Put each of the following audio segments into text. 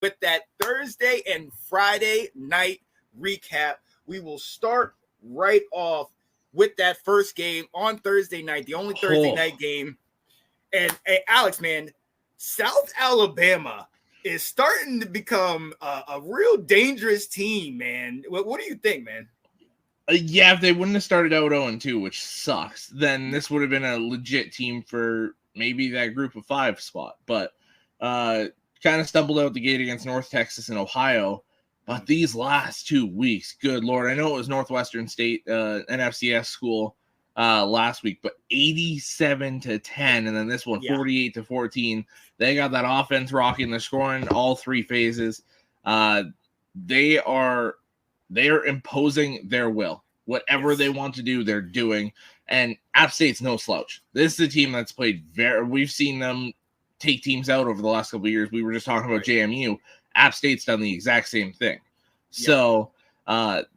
with that Thursday and Friday night recap. We will start right off with that first game on Thursday night, the only Thursday night game. And hey, Alex, man, South Alabama is starting to become a real dangerous team, man. What do you think, man? Yeah, if they wouldn't have started out 0-2, which sucks, then this would have been a legit team for maybe that group of 5 spot. But kind of stumbled out the gate against North Texas and Ohio. But these last 2 weeks, good Lord, I know it was Northwestern State, an FCS school last week, but 87-10, and then this one 48-14. They got that offense rocking. They're scoring all 3 phases. They are imposing their will. Whatever they want to do, they're doing. And App State's no slouch. This is a team that's played we've seen them take teams out over the last couple of years. We were just talking about JMU. App State's done the exact same thing. So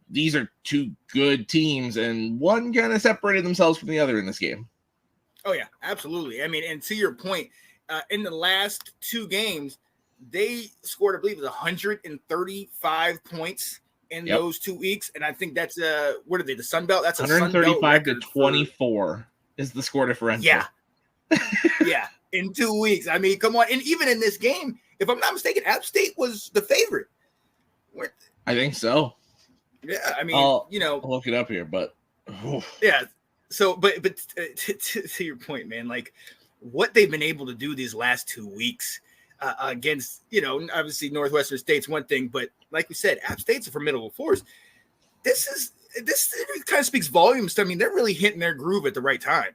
these are 2 good teams, and one kind of separated themselves from the other in this game. Oh, yeah, absolutely. I mean, and to your point, in the last 2 games, they scored, I believe, 135 points in those 2 weeks. And I think that's, what are they, the Sun Belt? That's a 135-24 is the score differential. Yeah. Yeah, in 2 weeks. I mean, come on. And even in this game, if I'm not mistaken, App State was the favorite. I think so. Yeah, I mean, I'll look it up here, but yeah. So, but to your point, man, like what they've been able to do these last 2 weeks against, obviously Northwestern State's one thing, but like we said, App State's a formidable force. This kind of speaks volumes to, I mean, they're really hitting their groove at the right time.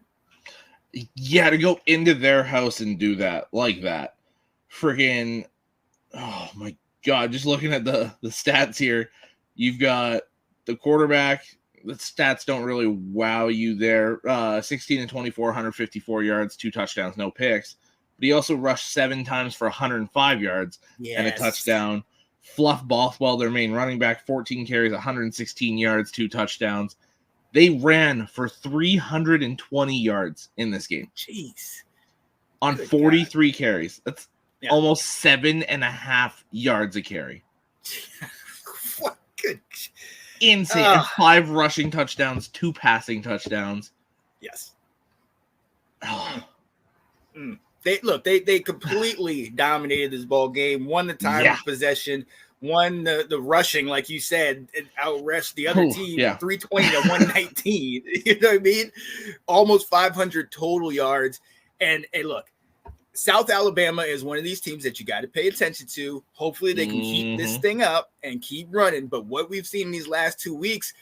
Yeah, to go into their house and do that like that. Freaking, oh my God, just looking at the stats here, you've got the quarterback. The stats don't really wow you there. 16-24, 154 yards, 2 touchdowns, no picks. But he also rushed 7 times for 105 yards and a touchdown. Fluff Bothwell, their main running back, 14 carries, 116 yards, 2 touchdowns. They ran for 320 yards in this game. Jeez. On 43 carries. That's almost 7.5 yards a carry. What good? Insane. And 5 rushing touchdowns, 2 passing touchdowns. Yes. They completely dominated this ball game, won the time of possession, won the rushing, like you said, and outrushed the other team 320 to 119. You know what I mean? Almost 500 total yards. And look, South Alabama is one of these teams that you got to pay attention to. Hopefully they can keep this thing up and keep running. But what we've seen in these last 2 weeks,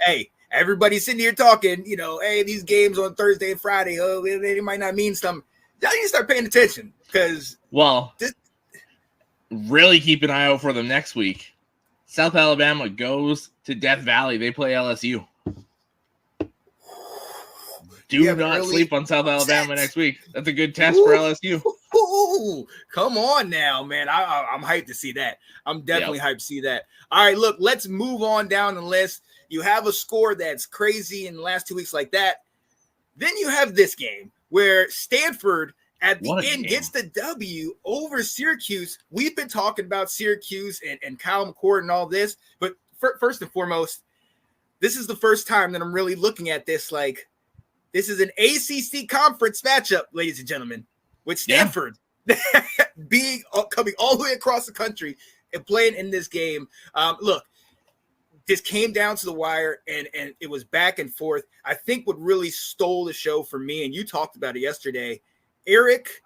hey, everybody's sitting here talking, hey, these games on Thursday and Friday, they might not mean something. Y'all need to start paying attention because really keep an eye out for them next week. South Alabama goes to Death Valley. They play LSU. Do not sleep on South Alabama next week. That's a good test for LSU. Come on now, man. I'm hyped to see that. I'm definitely hyped to see that. All right, look, let's move on down the list. You have a score that's crazy in the last 2 weeks like that. Then you have this game where Stanford at the end gets the W over Syracuse. We've been talking about Syracuse and Kyle McCord and all this, but first and foremost, this is the first time that I'm really looking at this like, this is an ACC conference matchup, ladies and gentlemen, with Stanford coming all the way across the country and playing in this game. Look, this came down to the wire, and it was back and forth. I think what really stole the show for me, and you talked about it yesterday, Eric,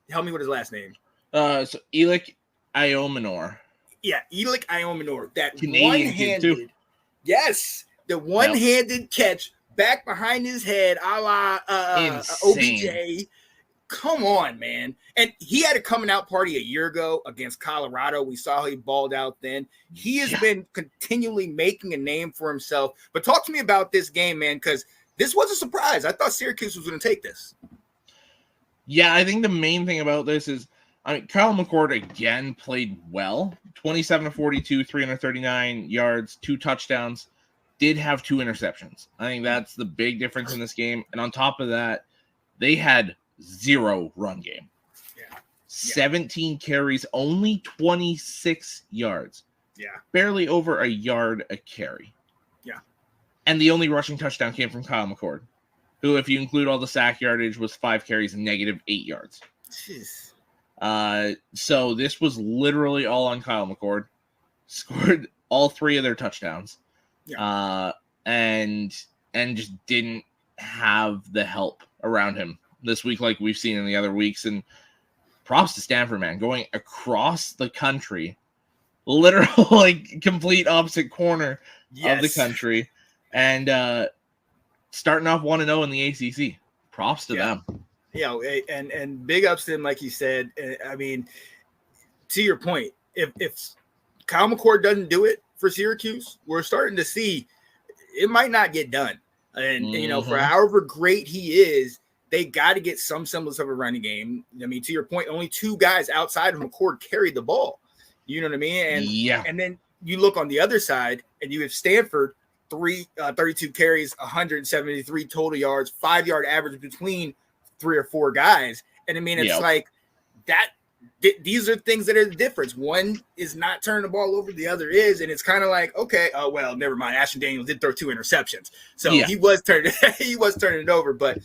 help me with his last name. So Elic Iomenor. Yeah, Elic Iomenor. That Canadian one-handed, the one-handed catch back behind his head, a la OBJ. Come on, man. And he had a coming out party a year ago against Colorado. We saw he balled out then. He has been continually making a name for himself. But talk to me about this game, man, because this was a surprise. I thought Syracuse was going to take this. Yeah, I think the main thing about this is, Kyle McCord again played well. 27-42, 339 yards, 2 touchdowns. Did have 2 interceptions. I think that's the big difference in this game. And on top of that, they had 0 run game. 17 carries, only 26 yards. Yeah. Barely over a yard a carry. Yeah. And the only rushing touchdown came from Kyle McCord, who, if you include all the sack yardage, was 5 carries and -8 yards. Jeez. So this was literally all on Kyle McCord. Scored all 3 of their touchdowns. Yeah. And just didn't have the help around him this week like we've seen in the other weeks. And props to Stanford, man, going across the country, literal like complete opposite corner of the country, and starting off 1-0 in the ACC. Props to them. Yeah, and big ups to them, like you said. I mean, to your point, if Kyle McCord doesn't do it for Syracuse, we're starting to see it might not get done. And you know, for however great he is, they got to get some semblance of a running game. I mean, to your point, only 2 guys outside of McCord carried the ball. You know what I mean? And then you look on the other side, and you have Stanford, 32 carries, 173 total yards, 5-yard average between 3 or 4 guys. And I mean, it's like that. These are things that are the difference. One is not turning the ball over, the other is, and it's kind of like, okay, well, never mind. Ashton Daniels did throw 2 interceptions, so he was turning it over. But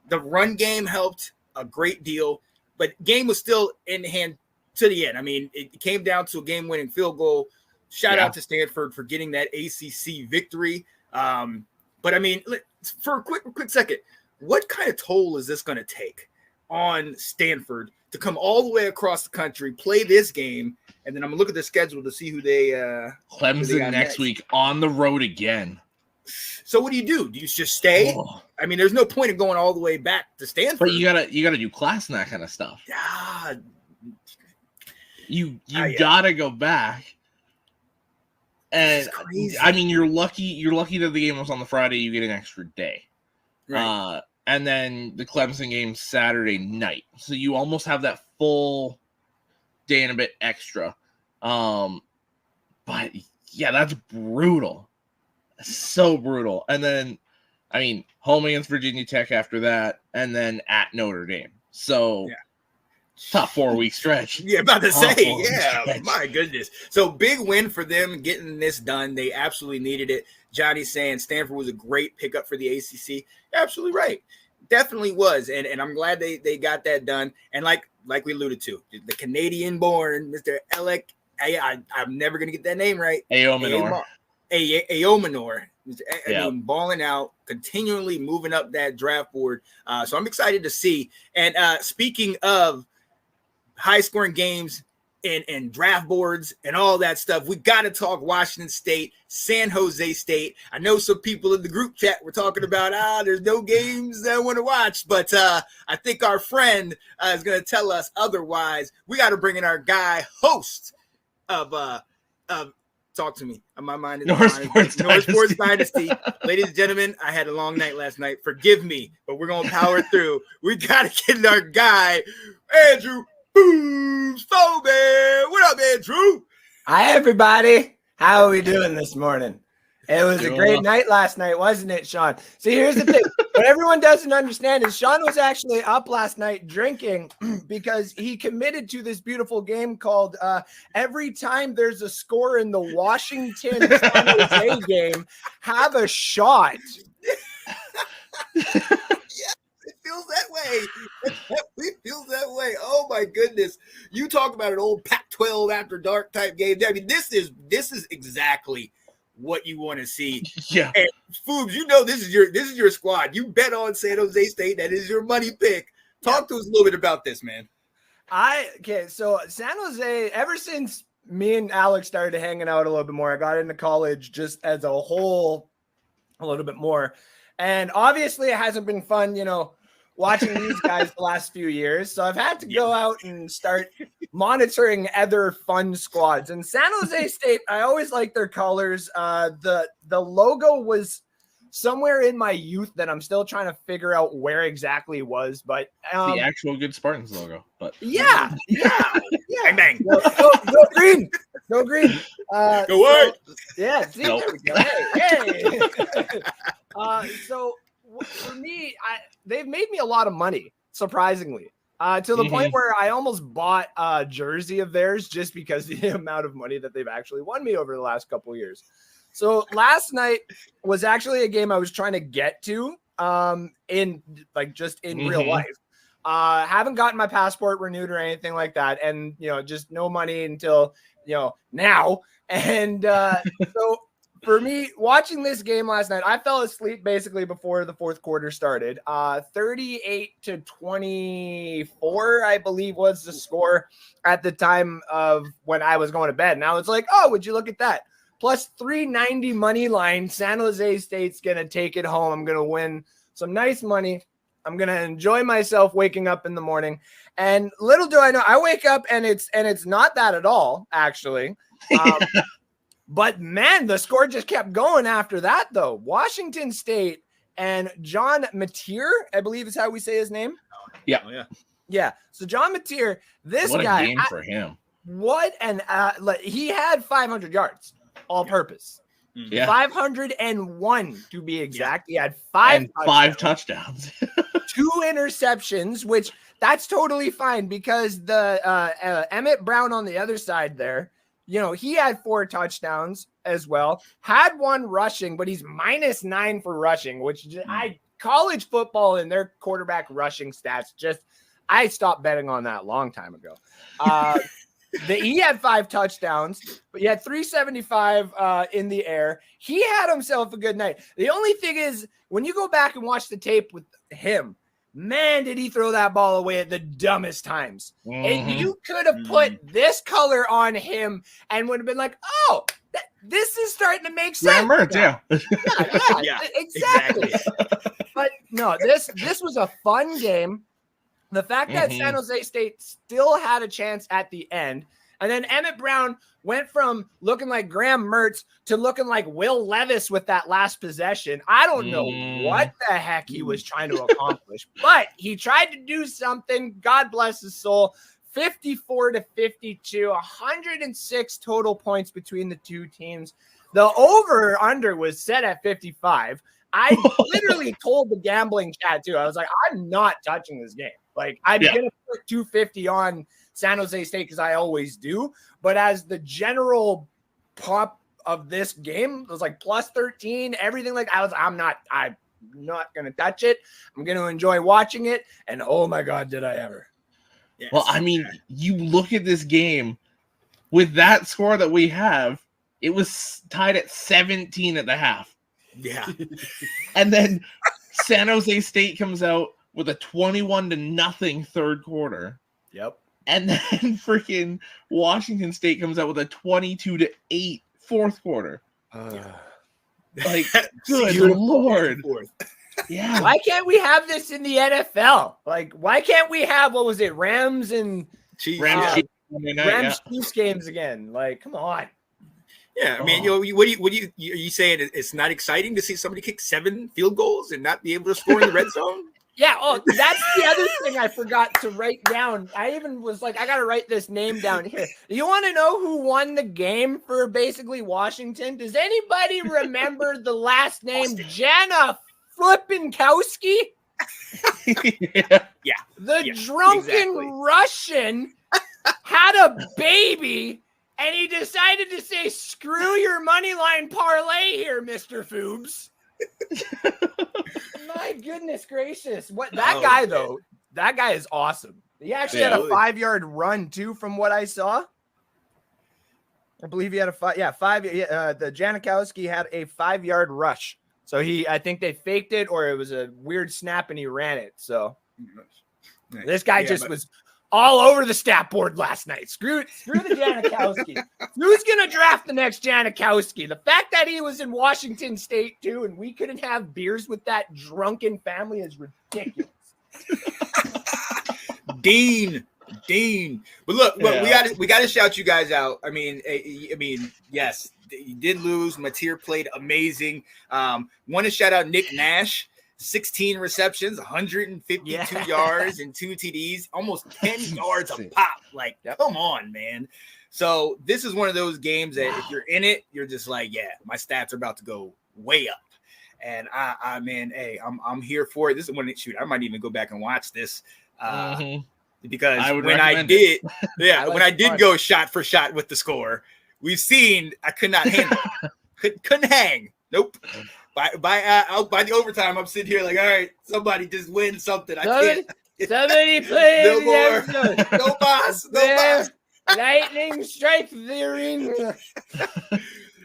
the run game helped a great deal, but game was still in hand to the end. I mean, it came down to a game-winning field goal. Shout out to Stanford for getting that ACC victory. But I mean, for a quick second, what kind of toll is this going to take on Stanford to come all the way across the country, play this game, and then I'm gonna look at the schedule to see who they Clemson next week on the road again. So what do? Do you just stay? I mean, there's no point in going all the way back to Stanford. But you gotta do class and that kind of stuff. Yeah. You gotta go back. And I mean, you're lucky that the game was on the Friday. You get an extra day. Right. And then the Clemson game Saturday night. So you almost have that full day and a bit extra. But yeah, that's brutal. So brutal. And then, I mean, home against Virginia Tech after that, and then at Notre Dame. So top 4-week stretch. Yeah, about to say, my goodness. So big win for them getting this done. They absolutely needed it. Johnny's saying Stanford was a great pickup for the ACC. Absolutely right. Definitely was. And I'm glad they got that done. And like we alluded to, the Canadian-born Mr. Alec, I'm never going to get that name right. Aomanor. Aomanor. I mean, balling out, continually moving up that draft board. So I'm excited to see. And speaking of high-scoring games and draft boards and all that stuff, we got to talk Washington State, San Jose State. I know some people in the group chat were talking about, there's no games that I want to watch, but I think our friend is going to tell us otherwise. We got to bring in our guy, host of talk to me. My mind is North Sports Dynasty. Ladies and gentlemen, I had a long night last night. Forgive me, but we're going to power through. We got to get our guy, Andrew Booms Foman. What up, Andrew? Hi, everybody. How are we doing this morning? It was a great night last night, wasn't it, Sean? See, here's the thing. What everyone doesn't understand is Sean was actually up last night drinking because he committed to this beautiful game called every time there's a score in the Washington San Jose game, have a shot. It feels that way. It feels that way. Oh my goodness! You talk about an old Pac-12 after dark type game. I mean, this is exactly what you want to see. Yeah. And Foobs, you know this is your squad. You bet on San Jose State. That is your money pick. Talk to us a little bit about this, man. So San Jose, ever since me and Alex started hanging out a little bit more, I got into college just as a whole a little bit more. And obviously it hasn't been fun, watching these guys the last few years. So I've had to go out and start monitoring other fun squads. And San Jose State, I always like their colors. The logo was somewhere in my youth that I'm still trying to figure out where exactly it was. But the actual good Spartans logo. But yeah. Bang, bang. Go green. Go green. Go white. Yeah. See, Nope. Hey. So for me, they've made me a lot of money, surprisingly. to the point where I almost bought a jersey of theirs just because of the amount of money that they've actually won me over the last couple of years. So last night was actually a game I was trying to get to in real life. Haven't gotten my passport renewed or anything like that. And, just no money until, now. And so for me, watching this game last night, I fell asleep basically before the fourth quarter started. 38-24, I believe, was the score at the time of when I was going to bed. And I was like, oh, would you look at that? Plus 390 money line. San Jose State's going to take it home. I'm going to win some nice money. I'm going to enjoy myself waking up in the morning. And little do I know, I wake up and it's not that at all, actually. But man, the score just kept going after that, though. Washington State and John Mateer, I believe is how we say his name. Yeah. Oh, yeah. Yeah. So John Mateer, what guy. A game for him. What an he had 500 yards all purpose. Yeah. 501 to be exact. Yeah. He had five touchdowns. 2 interceptions, which that's totally fine because the Emmett Brown on the other side there, he had 4 touchdowns as well, had 1 rushing, but he's -9 for rushing, which college football and their quarterback rushing stats, I stopped betting on that a long time ago. He had 5 touchdowns, but he had 375 in the air. He had himself a good night. The only thing is, when you go back and watch the tape with him, man, did he throw that ball away at the dumbest times. And you could have put this color on him and would have been like, oh, this is starting to make sense. Yeah, exactly. But no, this was a fun game. The fact that San Jose State still had a chance at the end, and then Emmett Brown went from looking like Graham Mertz to looking like Will Levis with that last possession. I don't know what the heck he was trying to accomplish, but he tried to do something. God bless his soul. 54-52, 106 total points between the two teams. The over-under was set at 55. I literally told the gambling chat too. I was like, I'm not touching this game. Like, I'm going to put 250 on San Jose State because I always do. But as the general pop of this game, it was like plus 13, everything like I'm not going to touch it. I'm going to enjoy watching it. And oh my God, did I ever. Yes. Well, I mean, you look at this game with that score that we have, it was tied at 17 at the half. Yeah. And then San Jose State comes out with a 21-0 third quarter. Yep. And then freaking Washington State comes out with a 22-8 fourth quarter. Like, good Lord. Yeah. Why can't we have this in the NFL? Like, why can't we have, what was it, Rams and Chiefs? Rams Chiefs games again? Like, come on. Yeah, I mean, what are you saying? It's not exciting to see somebody kick 7 field goals and not be able to score in the red zone? Yeah, that's the other thing I forgot to write down. I even was like, I got to write this name down here. You want to know who won the game for basically Washington? Does anybody remember the last name Jana Flippinkowski? Yeah. The drunken Russian had a baby, and he decided to say, screw your money line parlay here, Mr. Foobs. My goodness gracious. That guy is awesome. He actually had a 5-yard run too, from what I saw. I believe he had the Janikowski had a 5-yard rush. So I think they faked it, or it was a weird snap and he ran it. So this guy was all over the stat board last night. Screw the Janikowski. Who's going to draft the next Janikowski? The fact that he was in Washington State too, and we couldn't have beers with that drunken family is ridiculous. Dean. But look, we got to shout you guys out. I mean, yes, you did lose. Mateer played amazing. Want to shout out Nick Nash. 16 receptions, 152 yards, and 2 TDs, almost 10 yards a pop. Like, come on, man. So this is one of those games that if you're in it, you're just like, yeah, my stats are about to go way up. And I'm here for it. This is one that I might even go back and watch this. because I would when I recommend did, I when I like did fun. go shot for shot with the score, we've seen I could not handle, couldn't hang. Nope. By the overtime, I'm sitting here like, all right, somebody just win something. I can't. Somebody play No the more. episode. No boss. No Where boss. lightning strikes the ring.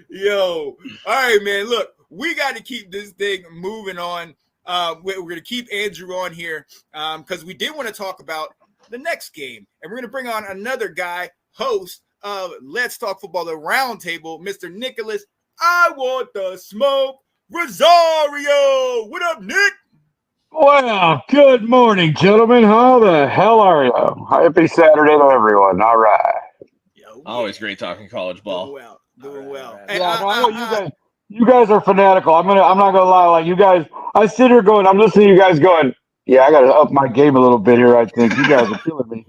Yo, all right, man. Look, we got to keep this thing moving on. We're going to keep Andrew on here because we did want to talk about the next game, and we're going to bring on another guy, host of Let's Talk Football, the Roundtable, Mr. Nicholas. I want the smoke, Rosario. What up, Nick? Well, good morning, gentlemen. How the hell are you? Happy Saturday to everyone. All right. Yo, Always great talking college ball. Doing well. All right. Hey, Yeah, no, I know you guys are fanatical. I'm not gonna lie. Like you guys, I sit here going, I'm listening to you guys going, yeah, I gotta up my game a little bit here. I think you guys are killing me.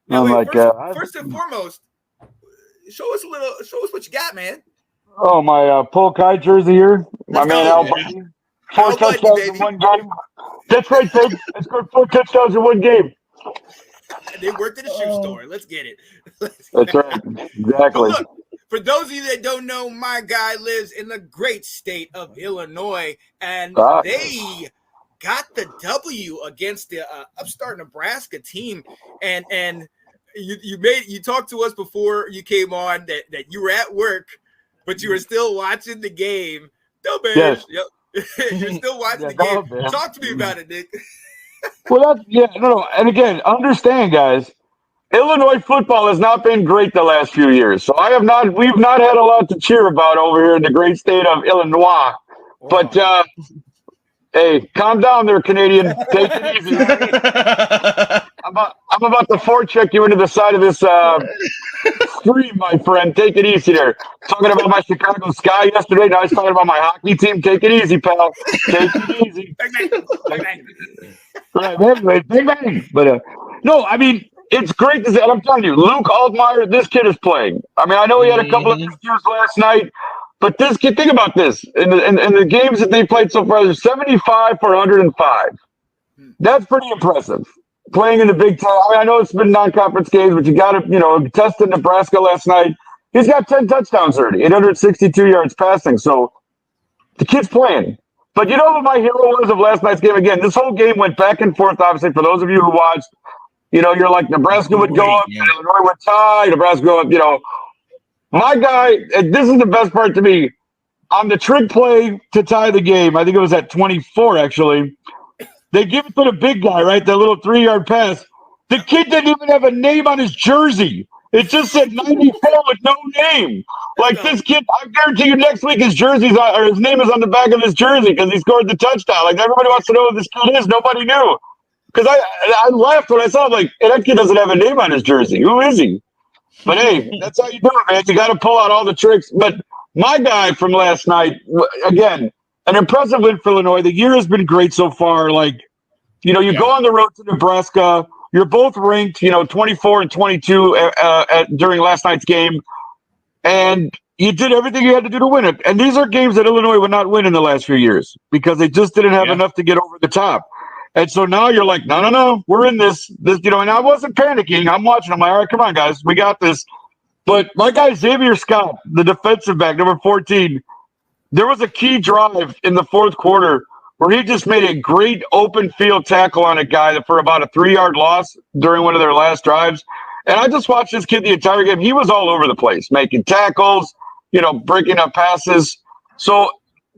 Now, I'm wait, like, first and foremost, show us what you got, man. oh, my Paul Kai jersey here. My Let's man go. Al Yeah. Bundy. 4 Al Bundy, touchdowns in baby. 1 game. That's right, Tig. I scored 4 touchdowns in 1 game. They worked at a shoe store. Let's get it. That's right. But Exactly. look, for those of you that don't know, my guy lives in the great state of Illinois, and they got the W against the upstart Nebraska team. And you talked to us before you came on that you were at work, but you were still watching the game. No, man. Yes. Yep. You're still watching the go, game. man. Talk to me about it, Nick. Well, no. And again, understand, guys, Illinois football has not been great the last few years. So we've not had a lot to cheer about over here in the great state of Illinois. But, hey, calm down there, Canadian. Take it easy. I'm about to forecheck you into the side of this stream, my friend. Take it easy there. Talking about my Chicago Sky yesterday. Now he's talking about my hockey team. Take it easy, pal. Take it easy. Bang, bang. Right, anyway, big bang. But no, I mean, it's great to see. And I'm telling you, Luke Altmaier, this kid is playing. I mean, I know he had a couple of miscues last night, but this kid, think about this. In the games that they played so far, they're 75 for 105. That's pretty impressive. Playing in the Big Ten. I mean, I know it's been non-conference games, but you got to, tested Nebraska last night. He's got 10 touchdowns already, 862 yards passing. So the kid's playing. But you know who my hero was of last night's game? Again, this whole game went back and forth, obviously, for those of you who watched. You're like, Nebraska would go up, Illinois would tie, Nebraska go up, My guy, and this is the best part to me, on the trick play to tie the game, I think it was at 24, actually, they give it to the big guy, right? That little 3-yard pass. The kid didn't even have a name on his jersey. It just said 94 with no name. Like this kid, I guarantee you next week his name is on the back of his jersey because he scored the touchdown. Like everybody wants to know who this kid is. Nobody knew. Because I laughed when I saw him, like, hey, that kid doesn't have a name on his jersey. Who is he? But hey, that's how you do it, man. You got to pull out all the tricks. But my guy from last night, again, an impressive win for Illinois. The year has been great so far. Like, you go on the road to Nebraska. You're both ranked, 24 and 22 during last night's game. And you did everything you had to do to win it. And these are games that Illinois would not win in the last few years because they just didn't have enough to get over the top. And so now you're like, no, we're in this, and I wasn't panicking. I'm watching. I'm like, all right, come on, guys, we got this. But my guy, Xavier Scott, the defensive back, number 14, there was a key drive in the fourth quarter where he just made a great open field tackle on a guy for about a 3-yard loss during one of their last drives. And I just watched this kid the entire game. He was all over the place, making tackles, breaking up passes. So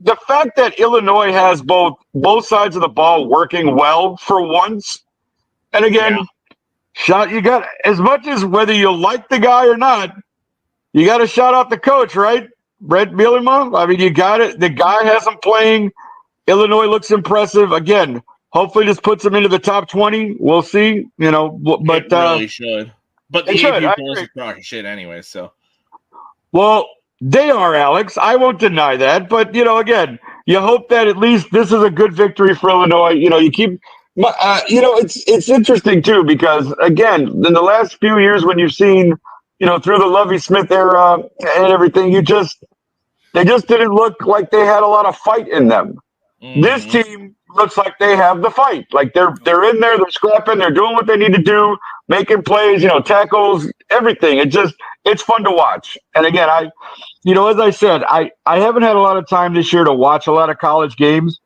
the fact that Illinois has both sides of the ball working well for once, and again, you got, as much as whether you like the guy or not, you got to shout out the coach, right? Brett Bielema. I mean, you got it. The guy has him playing. Illinois looks impressive. Again, hopefully this puts them into the top 20. We'll see, but it really should. But the AP polls are crock of shit anyway, so. Well, they are, Alex. I won't deny that. But, again, you hope that at least this is a good victory for Illinois. You keep it's interesting, too, because, again, in the last few years when you've seen, through the Lovie Smith era and everything, they just didn't look like they had a lot of fight in them. Mm-hmm. This team, looks like they have the fight. Like they're in there, they're scrapping, they're doing what they need to do, making plays, tackles, everything. It's fun to watch. And again, as I said, I haven't had a lot of time this year to watch a lot of college games,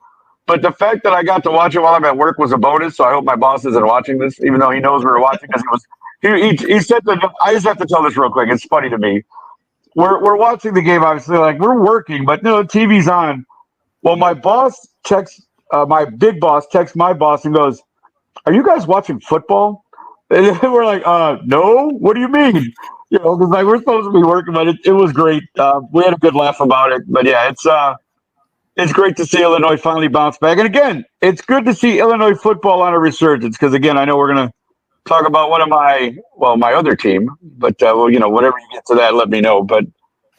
but the fact that I got to watch it while I'm at work was a bonus. So I hope my boss isn't watching this, even though he knows we were watching, because he said that. I just have to tell this real quick. It's funny to me. We're watching the game, obviously, like we're working, but TV's on. Well, my boss texts, my big boss texts my boss and goes, "Are you guys watching football?" And we're like, "No. What do you mean?" Because like we're supposed to be working, but it was great. We had a good laugh about it. But yeah, it's great to see Illinois finally bounce back. And again, it's good to see Illinois football on a resurgence. Because again, I know we're gonna talk about my other team, but whenever you get to that, let me know. But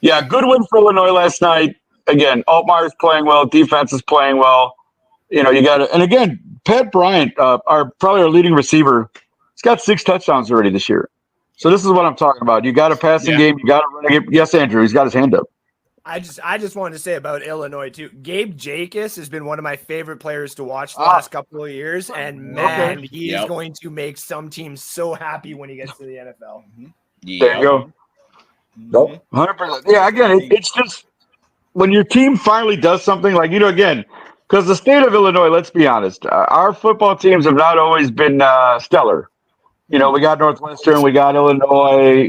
yeah, good win for Illinois last night. Again, Altmaier's playing well, defense is playing well. You got to, and again, Pat Bryant, probably our leading receiver, he's got 6 touchdowns already this year. So this is what I'm talking about. You got a passing game, you got to run a game. Yes, Andrew, he's got his hand up. I just wanted to say about Illinois too. Gabe Jacobs has been one of my favorite players to watch the last couple of years, and man, he is going to make some teams so happy when he gets to the NFL. There you go. Nope, 100%. Yeah, again, it's just when your team finally does something like again, because the state of Illinois. Let's be honest, our football teams have not always been stellar. We got Northwestern, we got Illinois,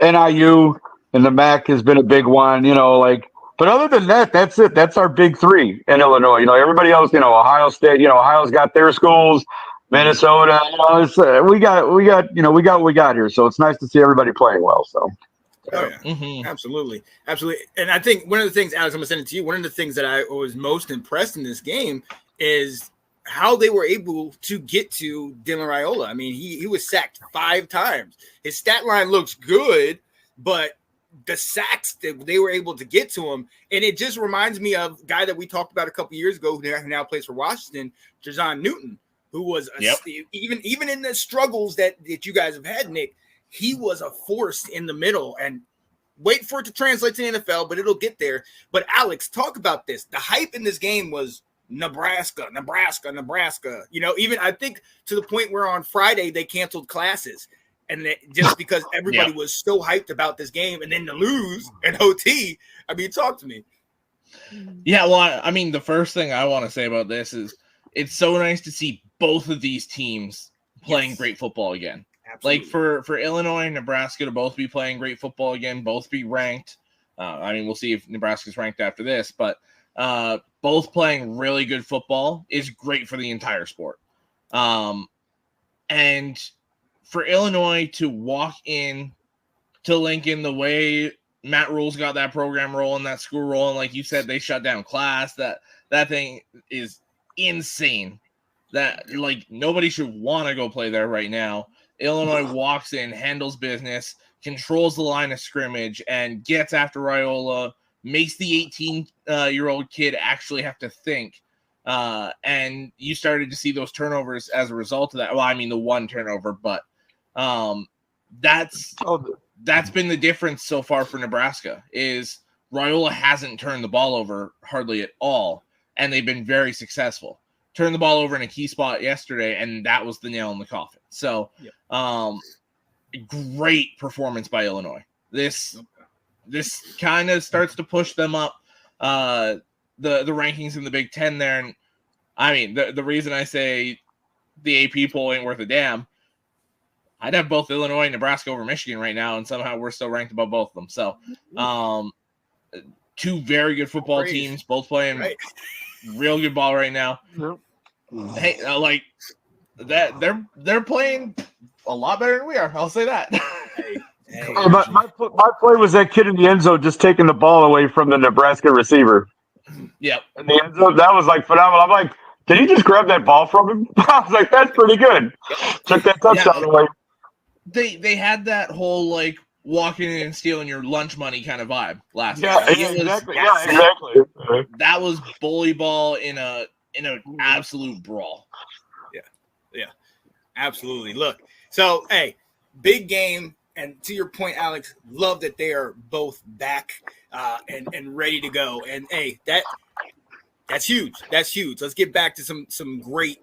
NIU. And the MAC has been a big one, but other than that, that's it. That's our big 3 in Illinois. Everybody else, Ohio State, Ohio's got their schools, Minnesota, we got what we got here. So it's nice to see everybody playing well. So. Oh, yeah. Absolutely. And I think one of the things, Alex, I'm going to send it to you. One of the things that I was most impressed in this game is how they were able to get to Dylan Raiola. I mean, he was sacked 5 times. His stat line looks good, but the sacks that they were able to get to him, and it just reminds me of a guy that we talked about a couple years ago who now plays for Washington, Jason Newton, who was even in the struggles that you guys have had, Nick, he was a force in the middle. And wait for it to translate to the NFL, but it'll get there. But Alex, talk about this. The hype in this game was Nebraska. Even I think to the point where on Friday they canceled classes. And just because everybody was so hyped about this game, and then to lose and OT, I mean, talk to me. Yeah, well, I mean, the first thing I want to say about this is it's so nice to see both of these teams playing great football again. Absolutely. Like for Illinois and Nebraska to both be playing great football again, both be ranked. I mean, we'll see if Nebraska's ranked after this, but both playing really good football is great for the entire sport. And for Illinois to walk in to Lincoln the way Matt Rule's got that program rolling, that school rolling, like you said, they shut down class. That thing is insane. That like nobody should want to go play there right now. Illinois walks in, handles business, controls the line of scrimmage, and gets after Raiola, makes the 18-year-old kid actually have to think. And you started to see those turnovers as a result of that. Well, I mean, the one turnover, but that's been the difference so far for Nebraska is Raiola hasn't turned the ball over hardly at all, and they've been very successful. Turned the ball over in a key spot yesterday, and that was the nail in the coffin. So, great performance by Illinois. This kind of starts to push them up the rankings in the Big Ten there. And I mean, the reason I say the AP poll ain't worth a damn, I'd have both Illinois and Nebraska over Michigan right now, and somehow we're still ranked above both of them. So, 2 very good football teams, both playing real good ball right now. Yep. Hey, like that, they're playing a lot better than we are. I'll say that. My play was that kid in the end zone just taking the ball away from the Nebraska receiver. Yep. In the end zone, that was like phenomenal. I'm like, did he just grab that ball from him? I was like, that's pretty good. Took that touchdown away. They had that whole like walking in and stealing your lunch money kind of vibe last night. Exactly. That was bully ball in an absolute brawl. Yeah, absolutely. Look, so hey, big game, and to your point, Alex, love that they are both back and ready to go. And hey, that That's huge. That's huge. Let's get back to some great